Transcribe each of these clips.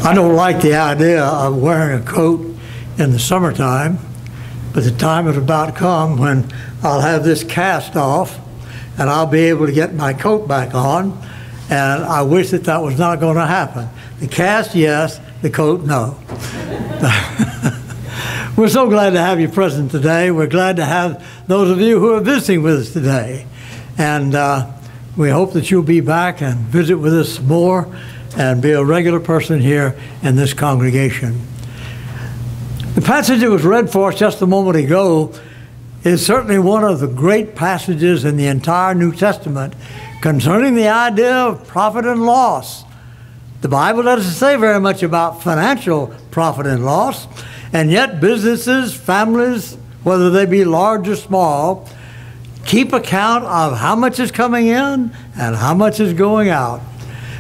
I don't like the idea of wearing a coat in the summertime, but the time is about to come when I'll have this cast off and I'll be able to get my coat back on, and I wish that that was not going to happen. The cast, yes. The coat, no. We're so glad to have you present today. We're glad to have those of you who are visiting with us today. And we hope that you'll be back and visit with us more and be a regular person here in this congregation. The passage that was read for us just a moment ago is certainly one of the great passages in the entire New Testament concerning the idea of profit and loss. The Bible doesn't say very much about financial profit and loss, and yet businesses, families, whether they be large or small, keep account of how much is coming in and how much is going out.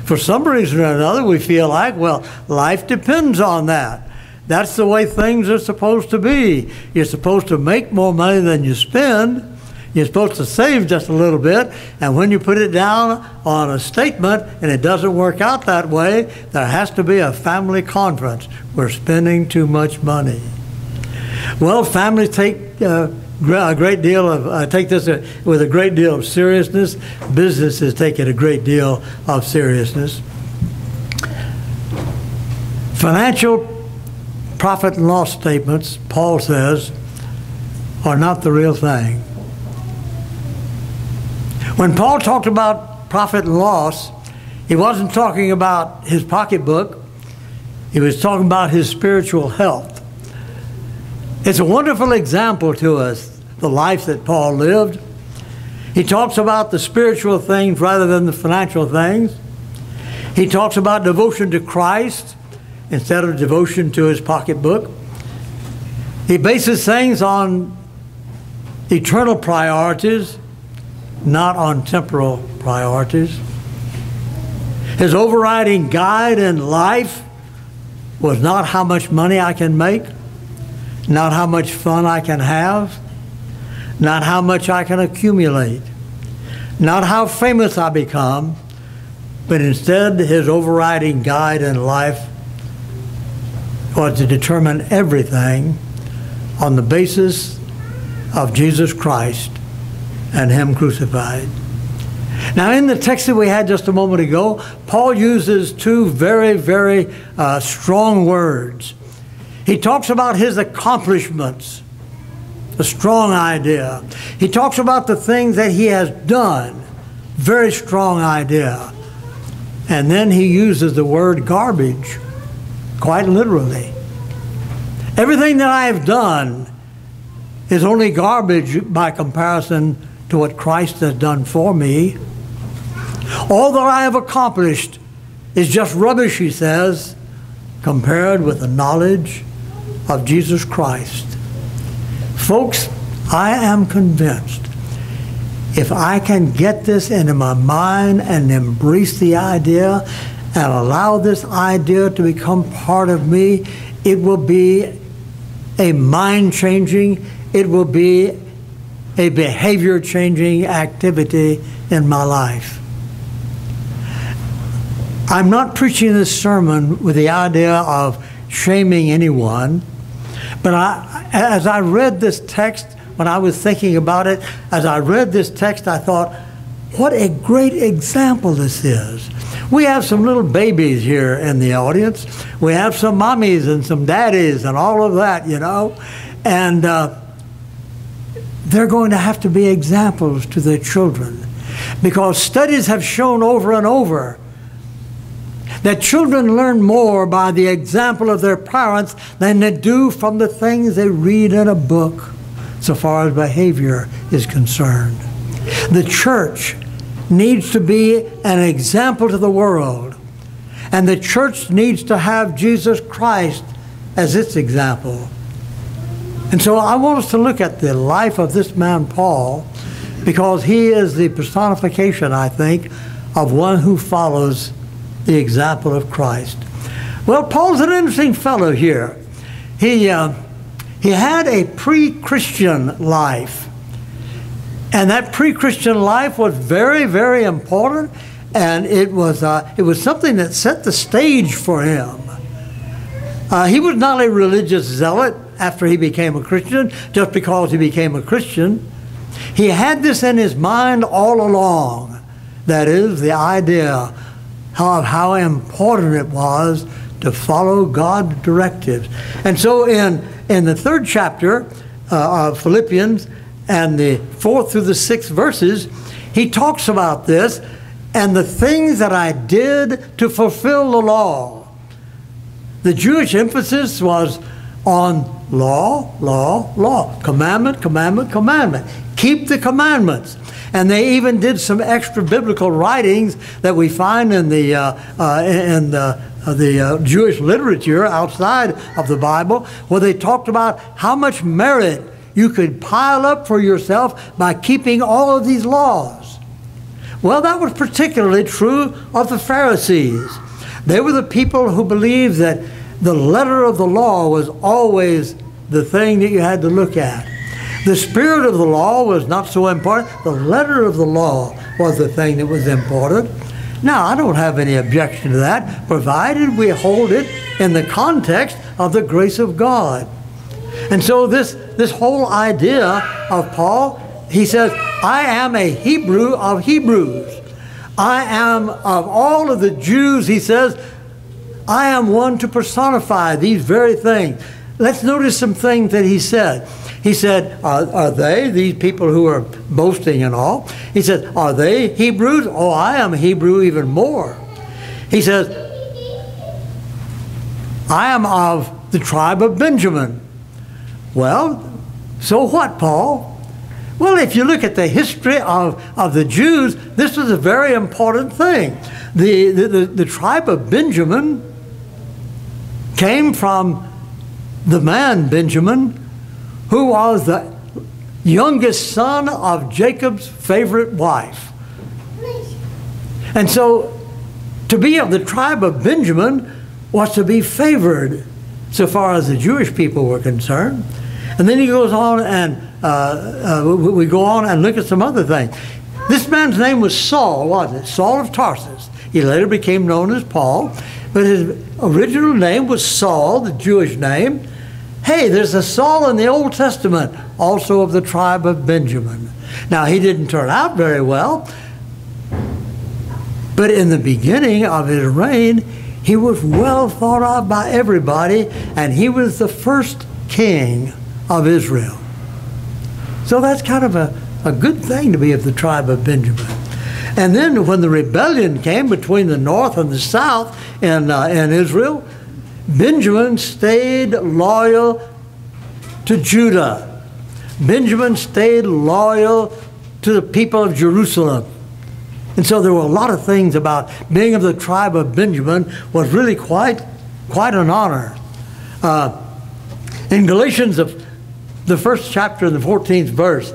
For some reason or another, we feel like, well, life depends on that. That's the way things are supposed to be. You're supposed to make more money than you spend. You're supposed to save just a little bit, and when you put it down on a statement and it doesn't work out that way, there has to be a family conference. We're spending too much money. Well, families take a great deal of take this with a great deal of seriousness. Businesses take it a great deal of seriousness. Financial profit and loss statements, Paul says, are not the real thing. When Paul talked about profit and loss, he wasn't talking about his pocketbook. He was talking about his spiritual health. It's a wonderful example to us, the life that Paul lived. He talks about the spiritual things rather than the financial things. He talks about devotion to Christ instead of devotion to his pocketbook. He bases things on eternal priorities, not on temporal priorities. His overriding guide in life was not how much money I can make, not how much fun I can have, not how much I can accumulate, not how famous I become, but instead his overriding guide in life was to determine everything on the basis of Jesus Christ and him crucified. Now, in the text that we had just a moment ago, Paul uses two very, very strong words. He talks about his accomplishments, a strong idea. He talks about the things that he has done, very strong idea. And then he uses the word garbage, quite literally. Everything that I have done is only garbage by comparison to what Christ has done for me. All that I have accomplished is just rubbish, he says, compared with the knowledge of Jesus Christ. Folks, I am convinced if I can get this into my mind and embrace the idea and allow this idea to become part of me, it will be a mind-changing, it will be a behavior-changing activity in my life. I'm not preaching this sermon with the idea of shaming anyone, but as I read this text, when I was thinking about it, as I read this text, I thought, what a great example this is. We have some little babies here in the audience. We have some mommies and some daddies and all of that, you know, and they're going to have to be examples to their children, because studies have shown over and over that children learn more by the example of their parents than they do from the things they read in a book, so far as behavior is concerned. The church needs to be an example to the world, and the church needs to have Jesus Christ as its example. And so I want us to look at the life of this man, Paul, because he is the personification, I think, of one who follows the example of Christ. Well, Paul's an interesting fellow here. He had a pre-Christian life, and that pre-Christian life was very, very important, and it was something that set the stage for him. He was not a religious zealot after he became a Christian, just because he became a Christian. He had this in his mind all along. That is, the idea of how important it was to follow God's directives. And so in the 3rd chapter of Philippians and the 4th through the 6th verses, he talks about this, and the things that I did to fulfill the law. The Jewish emphasis was on law, law, law. Commandment, commandment, commandment. Keep the commandments. And they even did some extra biblical writings that we find in the Jewish literature outside of the Bible, where they talked about how much merit you could pile up for yourself by keeping all of these laws. Well, that was particularly true of the Pharisees. They were the people who believed that the letter of the law was always the thing that you had to look at. The spirit of the law was not so important. The letter of the law was the thing that was important. Now, I don't have any objection to that, provided we hold it in the context of the grace of God. And so this whole idea of Paul, he says, I am a Hebrew of Hebrews. I am of all of the Jews, he says, I am one to personify these very things. Let's notice some things that he said. He said, are they, these people who are boasting and all, he said, are they Hebrews? Oh, I am a Hebrew even more. He says, I am of the tribe of Benjamin. Well, so what, Paul? Well, if you look at the history of the Jews, this was a very important thing. The tribe of Benjamin came from the man Benjamin, who was the youngest son of Jacob's favorite wife. And so to be of the tribe of Benjamin was to be favored so far as the Jewish people were concerned. And then he goes on and we go on and look at some other things. This man's name was Saul, wasn't it? Saul of Tarsus. He later became known as Paul, but his original name was Saul, the Jewish name. Hey, there's a Saul in the Old Testament, also of the tribe of Benjamin. Now, he didn't turn out very well, but in the beginning of his reign, he was well thought of by everybody, and he was the first king of Israel. So that's kind of a good thing to be of the tribe of Benjamin. And then when the rebellion came between the north and the south in Israel, Benjamin stayed loyal to Judah. Benjamin stayed loyal to the people of Jerusalem. And so there were a lot of things about being of the tribe of Benjamin was really quite an honor. In Galatians, the 1st chapter and the 14th verse,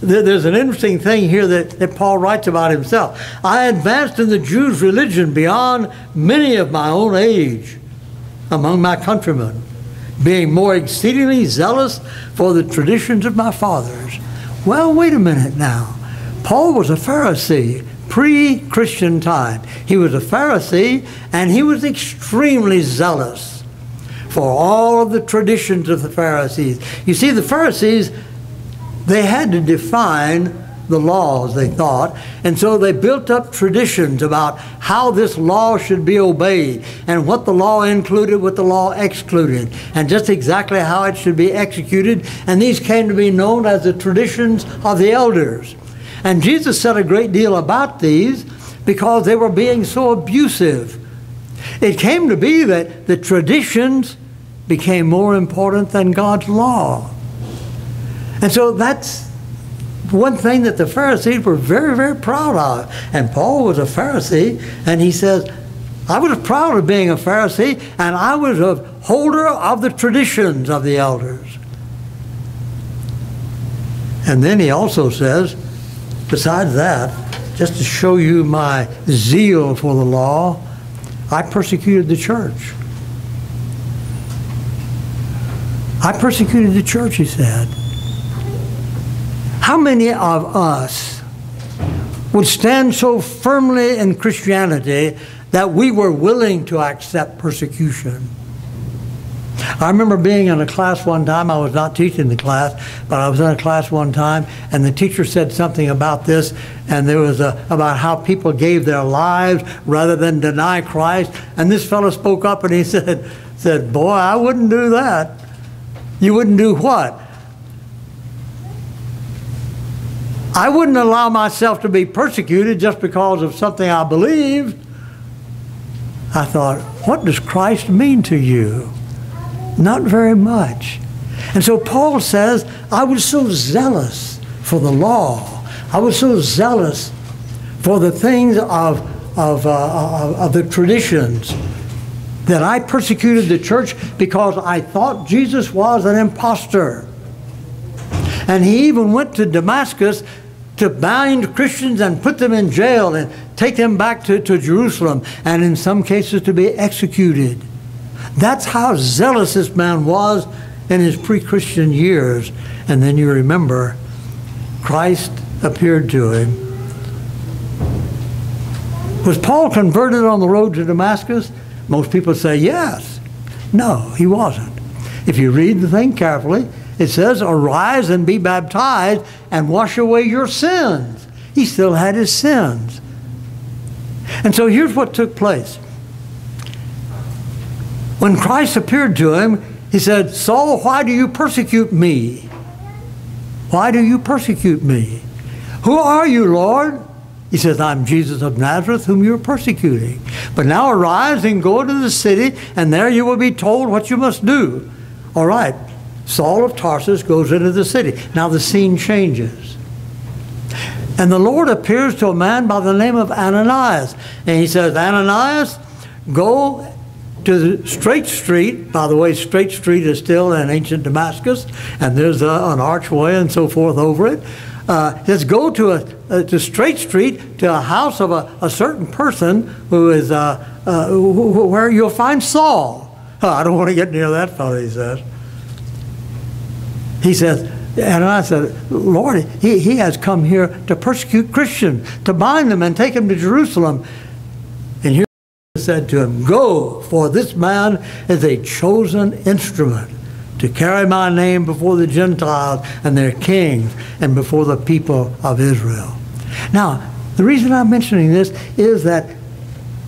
there's an interesting thing here that Paul writes about himself. I advanced in the Jews' religion beyond many of my own age among my countrymen, being more exceedingly zealous for the traditions of my fathers. Well, wait a minute now. Paul was a Pharisee, pre-Christian time. He was a Pharisee, and he was extremely zealous for all of the traditions of the Pharisees. You see, the Pharisees, they had to define the laws, they thought, and so they built up traditions about how this law should be obeyed and what the law included, what the law excluded, and just exactly how it should be executed. And these came to be known as the traditions of the elders. And Jesus said a great deal about these because they were being so abusive. It came to be that the traditions became more important than God's law. And so that's one thing that the Pharisees were very, very proud of. And Paul was a Pharisee, and he says, I was proud of being a Pharisee, and I was a holder of the traditions of the elders. And then he also says, besides that, just to show you my zeal for the law, I persecuted the church. I persecuted the church, he said. How many of us would stand so firmly in Christianity that we were willing to accept persecution? I remember being in a class one time. I was not teaching the class, but I was in a class one time, and the teacher said something about this, and there was about how people gave their lives rather than deny Christ. And this fellow spoke up and he said, boy, I wouldn't do that. You wouldn't do what? I wouldn't allow myself to be persecuted just because of something I believed. I thought, what does Christ mean to you? Not very much. And so Paul says, I was so zealous for the law. I was so zealous for the things of the traditions that I persecuted the church because I thought Jesus was an impostor. And he even went to Damascus to bind Christians and put them in jail and take them back to Jerusalem, and in some cases to be executed. That's how zealous this man was in his pre-Christian years. And then you remember, Christ appeared to him. Was Paul converted on the road to Damascus? Most people say yes. No, he wasn't. If you read the thing carefully, it says, arise and be baptized and wash away your sins. He still had his sins. And so here's what took place. When Christ appeared to him, he said, Saul, why do you persecute me? Why do you persecute me? Who are you, Lord? He says, I'm Jesus of Nazareth, whom you are persecuting. But now arise and go to the city, and there you will be told what you must do. All right. Saul of Tarsus goes into the city. Now the scene changes. And the Lord appears to a man by the name of Ananias. And he says, Ananias, go to the Straight Street. By the way, Straight Street is still in ancient Damascus, and there's an archway and so forth over it. He says, go to Straight Street to a house of a certain person who is where you'll find Saul. I don't want to get near that fellow, he says. He says, and I said, Lord, he has come here to persecute Christians, to bind them and take them to Jerusalem. And here he said to him, go, for this man is a chosen instrument to carry my name before the Gentiles and their kings and before the people of Israel. Now, the reason I'm mentioning this is that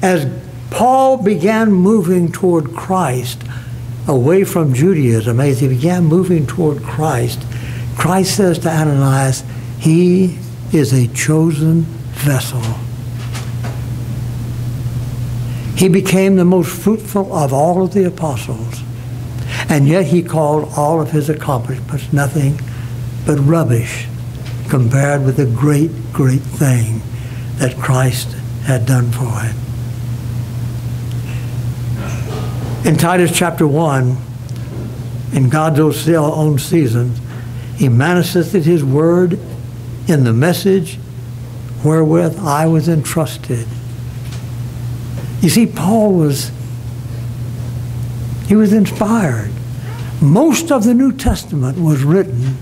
as Paul began moving toward Christ, away from Judaism, as he began moving toward Christ, Christ says to Ananias, he is a chosen vessel. He became the most fruitful of all of the apostles. And yet he called all of his accomplishments nothing but rubbish compared with the great, great thing that Christ had done for him. In Titus chapter 1, in God's own season, he manifested his word in the message wherewith I was entrusted. You see, Paul was inspired. Most of the New Testament was written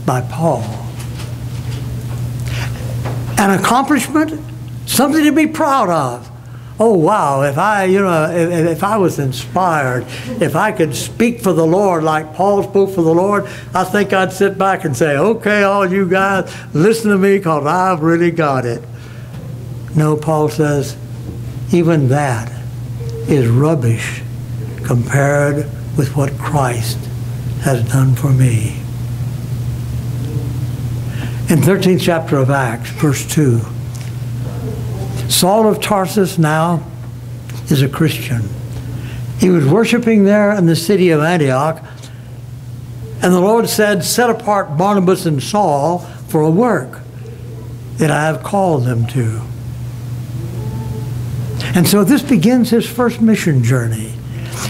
by Paul. An accomplishment, something to be proud of. Oh, wow, if I was inspired, if I could speak for the Lord like Paul spoke for the Lord, I think I'd sit back and say, okay, all you guys, listen to me because I've really got it. No, Paul says, even that is rubbish compared with what Christ has done for me. In 13th chapter of Acts, verse 2, Saul of Tarsus now is a Christian. He was worshiping there in the city of Antioch, and the Lord said, set apart Barnabas and Saul for a work that I have called them to. And so this begins his first mission journey.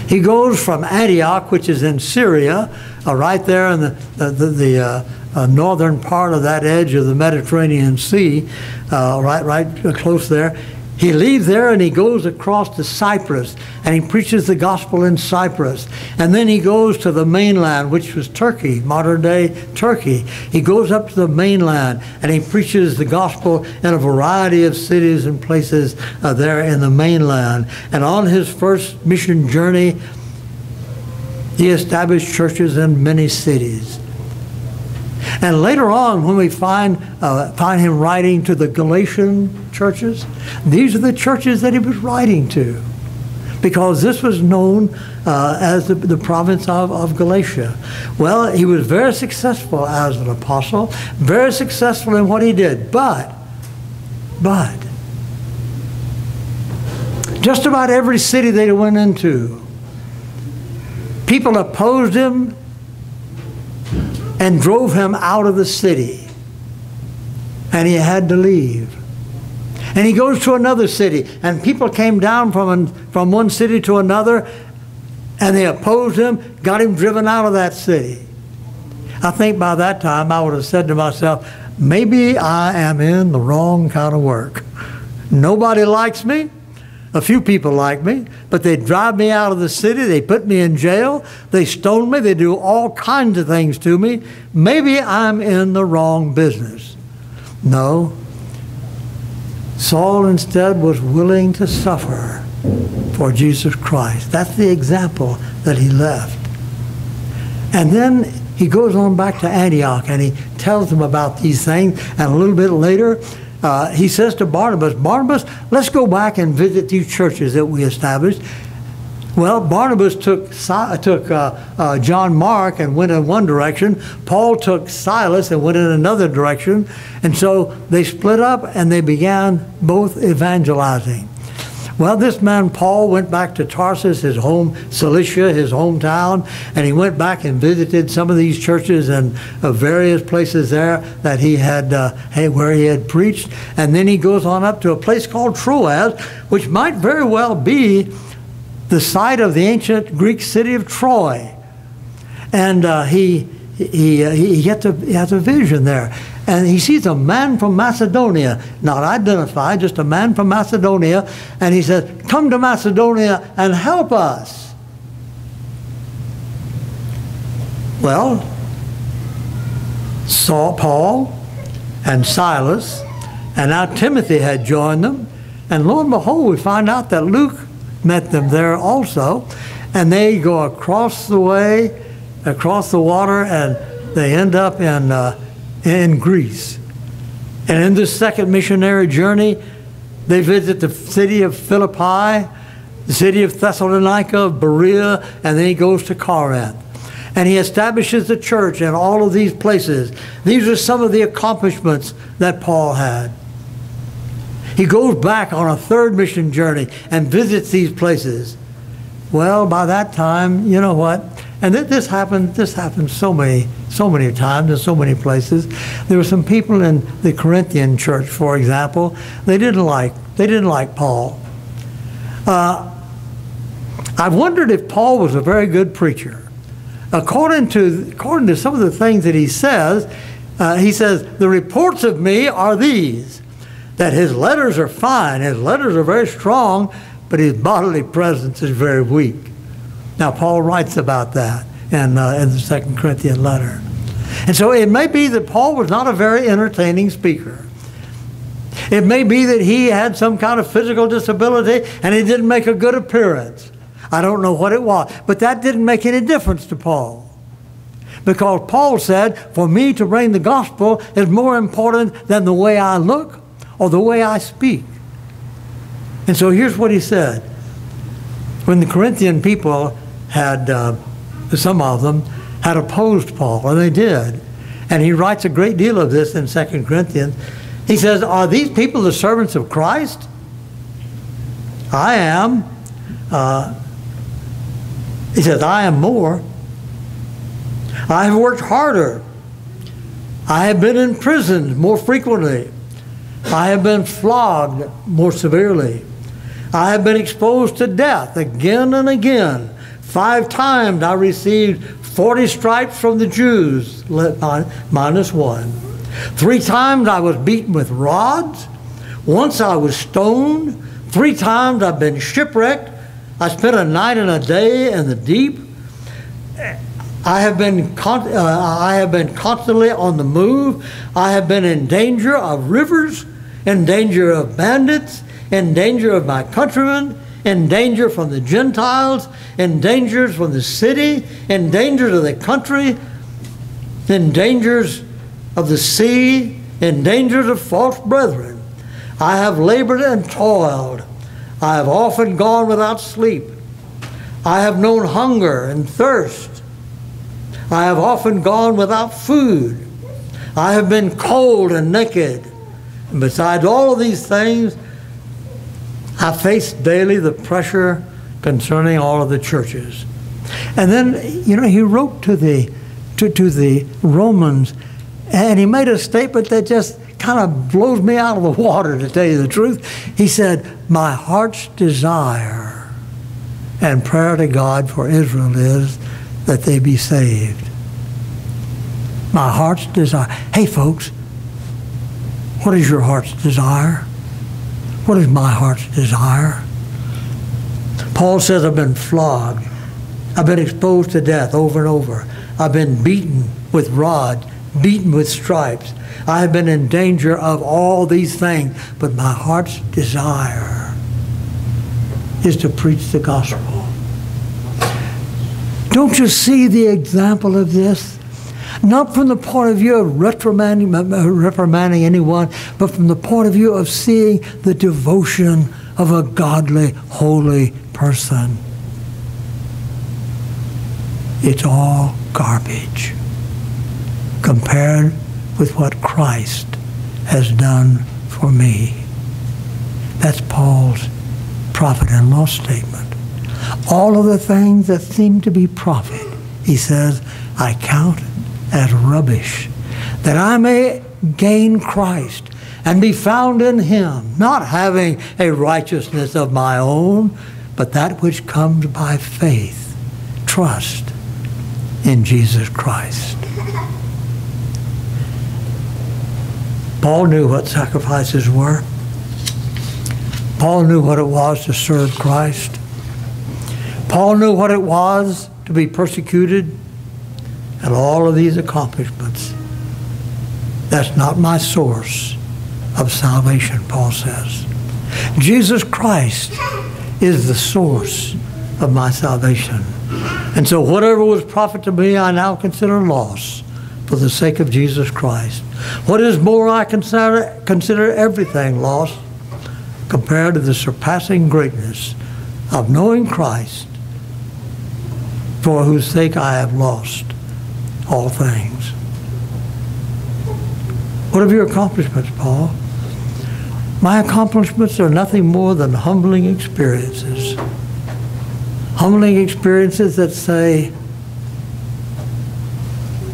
He goes from Antioch, which is in Syria, right there in the northern part of that edge of the Mediterranean Sea, right close there. He leaves there and he goes across to Cyprus, and he preaches the gospel in Cyprus. And then he goes to the mainland, which was Turkey, modern-day Turkey. He goes up to the mainland and he preaches the gospel in a variety of cities and places there in the mainland. And on his first mission journey, He established churches in many cities. And later on, when we find him writing to the Galatian churches, these are the churches that he was writing to, because this was known as the province of Galatia. Well, he was very successful as an apostle, very successful in what he did, but just about every city they went into, people opposed him and drove him out of the city. And he had to leave. And he goes to another city, and people came down from one city to another, and they opposed him, got him driven out of that city. I think by that time I would have said to myself, maybe I am in the wrong kind of work. Nobody likes me. A few people like me, but they drive me out of the city, they put me in jail, they stone me, they do all kinds of things to me. Maybe I'm in the wrong business. No. Saul instead was willing to suffer for Jesus Christ. That's the example that he left. And then he goes on back to Antioch and he tells them about these things, and a little bit later he says to Barnabas, Barnabas, let's go back and visit these churches that we established. Well, Barnabas took John Mark and went in one direction. Paul took Silas and went in another direction. And so they split up and they began both evangelizing. Well, this man Paul went back to Tarsus, his home, Cilicia, his hometown, and he went back and visited some of these churches and various places there that he had, where he had preached. And then he goes on up to a place called Troas, which might very well be the site of the ancient Greek city of Troy. And he has a vision there. And he sees a man from Macedonia, not identified, just a man from Macedonia. And he says, come to Macedonia and help us. Well, Paul and Silas and now Timothy had joined them. And lo and behold, we find out that Luke met them there also. And they go across the way, across the water, and they end up in Greece. And in this second missionary journey, they visit the city of Philippi, the city of Thessalonica, Berea, and then he goes to Corinth. And he establishes the church in all of these places. These are some of the accomplishments that Paul had. He goes back on a third mission journey and visits these places. Well, by that time, you know what? And this happened so many times in so many places. There were some people in the Corinthian church, for example, they didn't like Paul. I've wondered if Paul was a very good preacher. According to some of the things that he says, the reports of me are these, that his letters are fine, his letters are very strong, but his bodily presence is very weak. Now, Paul writes about that in the 2 Corinthian letter. And so it may be that Paul was not a very entertaining speaker. It may be that he had some kind of physical disability and he didn't make a good appearance. I don't know what it was, but that didn't make any difference to Paul. Because Paul said, for me to bring the gospel is more important than the way I look or the way I speak. And so here's what he said. When the Corinthian people had, some of them, had opposed Paul, and they did. And he writes a great deal of this in 2 Corinthians. He says, are these people the servants of Christ? I am. He says, I am more. I have worked harder. I have been imprisoned more frequently. I have been flogged more severely. I have been exposed to death again and again. 5 times I received 40 stripes from the Jews, minus 1. 3 times I was beaten with rods. Once I was stoned. 3 times I've been shipwrecked. I spent a night and a day in the deep. I have been constantly on the move. I have been in danger of rivers, in danger of bandits, in danger of my countrymen, in danger from the Gentiles, in dangers from the city, in dangers of the country, in dangers of the sea, in dangers of false brethren. I have labored and toiled. I have often gone without sleep. I have known hunger and thirst. I have often gone without food. I have been cold and naked. And besides all of these things, I face daily the pressure concerning all of the churches. And then, you know, he wrote to the Romans, and he made a statement that just kind of blows me out of the water, to tell you the truth. He said, my heart's desire and prayer to God for Israel is that they be saved. My heart's desire. Hey, folks, what is your heart's desire? What is my heart's desire? Paul says, I've been flogged. I've been exposed to death over and over. I've been beaten with rods, beaten with stripes. I have been in danger of all these things, but my heart's desire is to preach the gospel. Don't you see the example of this? Not from the point of view of reprimanding anyone, but from the point of view of seeing the devotion of a godly, holy person. It's all garbage compared with what Christ has done for me. That's Paul's prophet-in-law statement. All of the things that seem to be profit, he says, I count as rubbish, that I may gain Christ and be found in him, not having a righteousness of my own, but that which comes by faith, trust in Jesus Christ. Paul knew what sacrifices were. Paul knew what it was to serve Christ. Paul knew what it was to be persecuted. And all of these accomplishments, that's not my source of salvation, Paul says. Jesus Christ is the source of my salvation. And so whatever was profit to me, I now consider loss for the sake of Jesus Christ. What is more, I consider everything lost compared to the surpassing greatness of knowing Christ, for whose sake I have lost all things. What are your accomplishments, Paul? My accomplishments are nothing more than humbling experiences. Humbling experiences that say,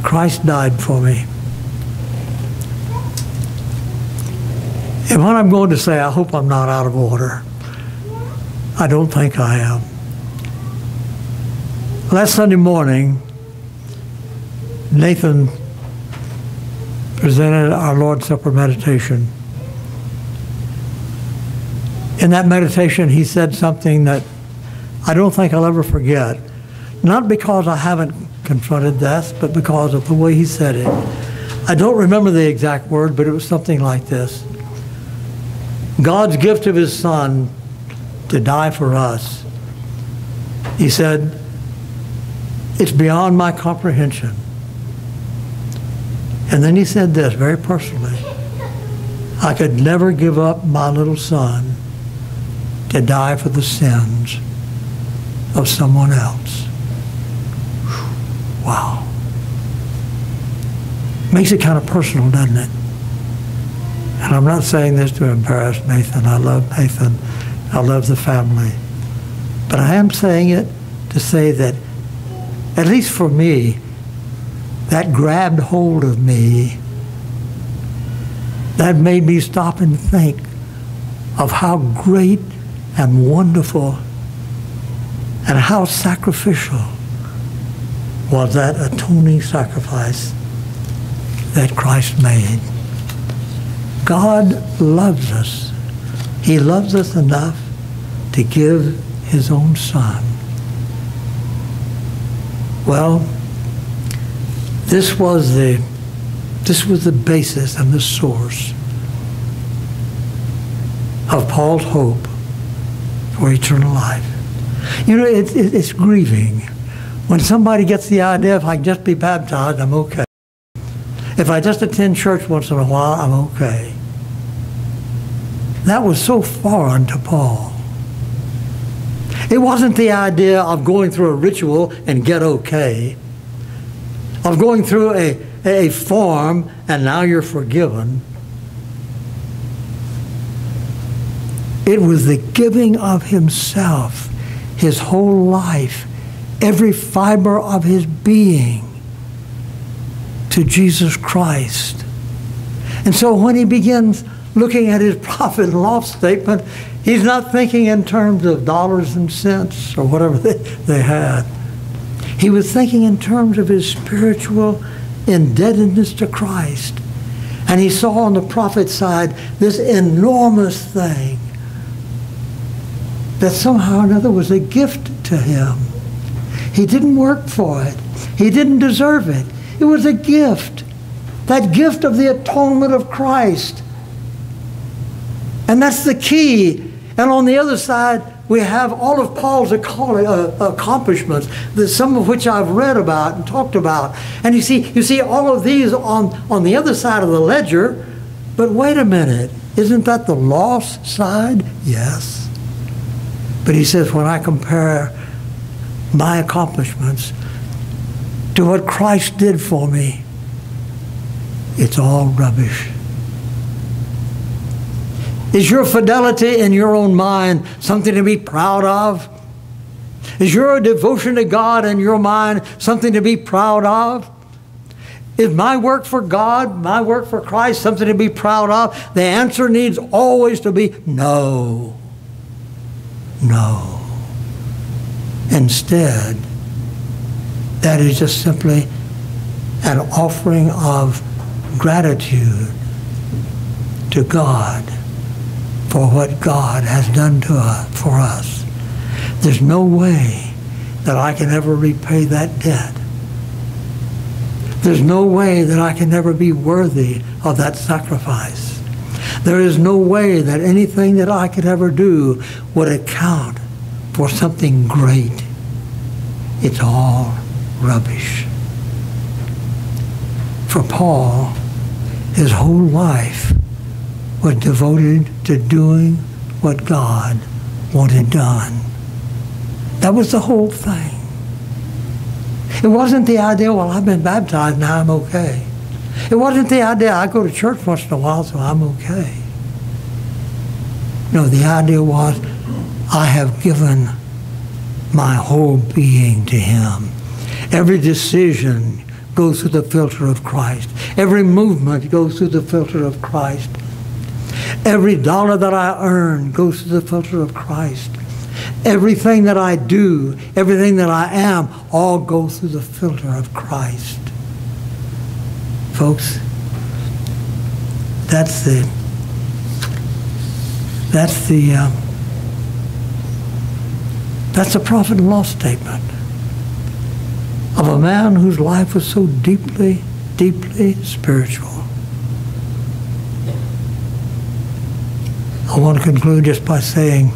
Christ died for me. And what I'm going to say, I hope I'm not out of order. I don't think I am. Last Sunday morning, Nathan presented our Lord's Supper meditation. In that meditation, he said something that I don't think I'll ever forget. Not because I haven't confronted death, but because of the way he said it. I don't remember the exact word, but it was something like this. God's gift of his Son to die for us. He said, it's beyond my comprehension. And then he said this very personally. I could never give up my little son to die for the sins of someone else. Wow. Makes it kind of personal, doesn't it? And I'm not saying this to embarrass Nathan. I love Nathan. I love the family. But I am saying it to say that, at least for me, that grabbed hold of me. That made me stop and think of how great and wonderful and how sacrificial was that atoning sacrifice that Christ made. God loves us. He loves us enough to give his own Son. Well, this was the basis and the source of Paul's hope for eternal life. You know, it's grieving when somebody gets the idea, if I can just be baptized, I'm okay. If I just attend church once in a while, I'm okay. That was so foreign to Paul. It wasn't the idea of going through a ritual and get okay, of going through a form and now you're forgiven. It was the giving of himself, his whole life, every fiber of his being to Jesus Christ. And so when he begins looking at his profit and loss statement, he's not thinking in terms of dollars and cents or whatever they had. He was thinking in terms of his spiritual indebtedness to Christ. And he saw on the profit side this enormous thing that somehow or another was a gift to him. He didn't work for it. He didn't deserve it. It was a gift. That gift of the atonement of Christ. And that's the key. And on the other side, we have all of Paul's accomplishments, some of which I've read about and talked about. And you see all of these on the other side of the ledger. But wait a minute. Isn't that the loss side? Yes. But he says, when I compare my accomplishments to what Christ did for me, it's all rubbish. Is your fidelity in your own mind something to be proud of? Is your devotion to God in your mind something to be proud of? Is my work for God, my work for Christ, something to be proud of? The answer needs always to be no. No. Instead, that is just simply an offering of gratitude to God for what God has done for us. There's no way that I can ever repay that debt. There's no way that I can ever be worthy of that sacrifice. There is no way that anything that I could ever do would account for something great. It's all rubbish. For Paul, his whole life was devoted to doing what God wanted done. That was the whole thing. It wasn't the idea, well, I've been baptized, now I'm okay. It wasn't the idea, I go to church once in a while, so I'm okay. No, the idea was, I have given my whole being to him. Every decision goes through the filter of Christ. Every movement goes through the filter of Christ. Every dollar that I earn goes through the filter of Christ. Everything that I do, everything that I am, all goes through the filter of Christ. Folks, that's the profit and loss statement of a man whose life was so deeply, deeply spiritual. I want to conclude just by saying,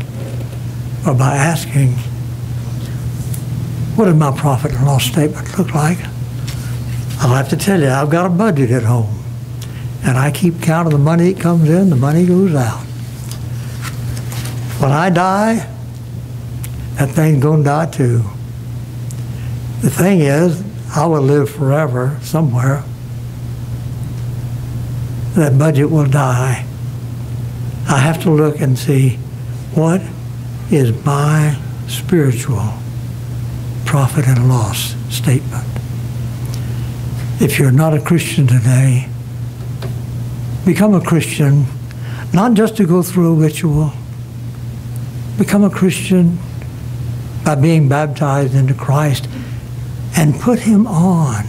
or by asking, what does my profit and loss statement look like? I'll have to tell you, I've got a budget at home, and I keep count of the money that comes in, the money goes out. When I die, that thing's going to die too. The thing is, I will live forever somewhere. That budget will die. I have to look and see, what is my spiritual profit and loss statement? If you're not a Christian today, become a Christian, not just to go through a ritual. Become a Christian by being baptized into Christ and put him on.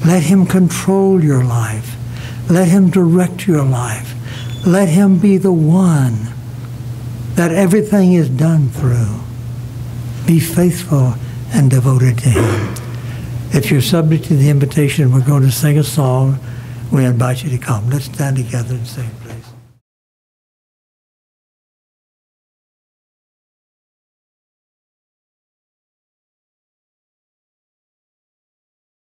Let him control your life. Let him direct your life. Let him be the one that everything is done through. Be faithful and devoted to him. If you're subject to the invitation, we're going to sing a song. We invite you to come. Let's stand together and sing, please.